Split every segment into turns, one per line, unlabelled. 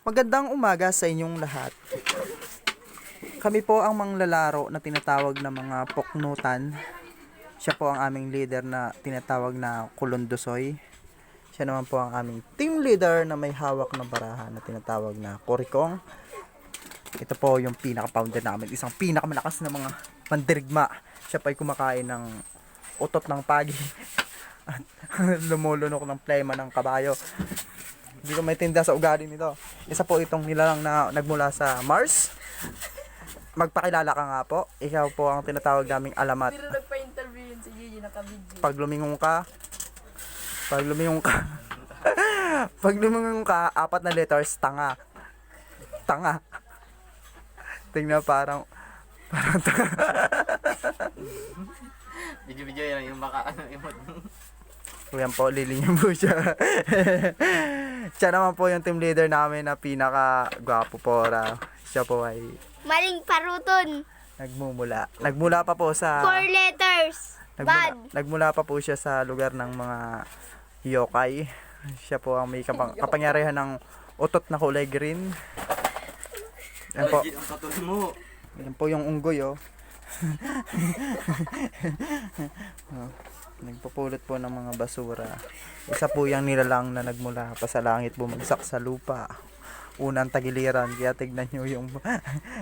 Magandang umaga sa inyong lahat. Kami po ang manglalaro na tinatawag na mga poknutan. Siya po ang aming leader na tinatawag na Kulundusoy. Siya naman po ang aming team leader na may hawak na baraha na tinatawag na Kurikong. Ito po yung pinaka-founder namin. Isang pinakamalakas na mga mandirigma. Siya pa ay kumakain ng utot ng pagi. At lumulunok ng plema ng kabayo. Hindi ko maintindihan sa ugali nito. Isa po itong nilalang na nagmula sa Mars. Magpakilala ka nga po. Ikaw po ang tinatawag naming alamat.
Pero nagpa-interview yun si Gigi, naka-video.
Pag lumingon ka, pag lumingon ka, 4 na letters, tanga. Tanga. Tingnan parang tanga.
Video yan, yung baka emote.
Yan po, lilinya po siya. Siya naman po yung team leader namin na pinaka-gwapo po. Siya po ay
Maling paruton.
nagmumula. Nagmula pa po sa
4 letters. Bad.
Nagmula pa po siya sa lugar ng mga yokai. Siya po ang may kapangyarihan ng utot na kulay green. Yan po.
Ang katul mo.
Yan po yung unggoy, oh. Oh, nagpupulot po ng mga basura. Isa po yung nilalang na nagmula pa sa langit, bumagsak sa lupa. Unang tagiliran, kaya tignan nyo yung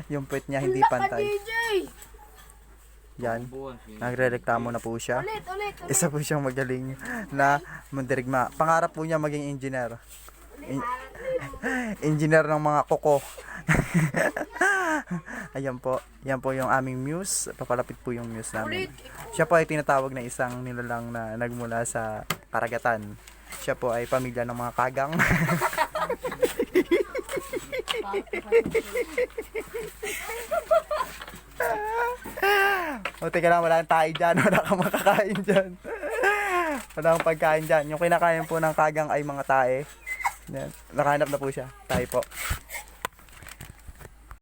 yung puwet niya hindi pantay. Yan, nagre-reklamo na po siya.
Ulit.
Isa po siyang magaling na mandirigma. Pangarap po niya maging engineer. Engineer ng mga koko. Ayan po. Yan po yung aming muse. Papalapit po yung muse namin. Siya po ay tinatawag na isang nilalang na nagmula sa karagatan. Siya po ay pamilya ng mga kagang. O teka lang, wala kang tayo dyan. Wala kang makakain dyan. Wala kang pagkain dyan. Yung kinakain po ng kagang ay mga tae. Yan. Nakahanap na po siya. Tayo po.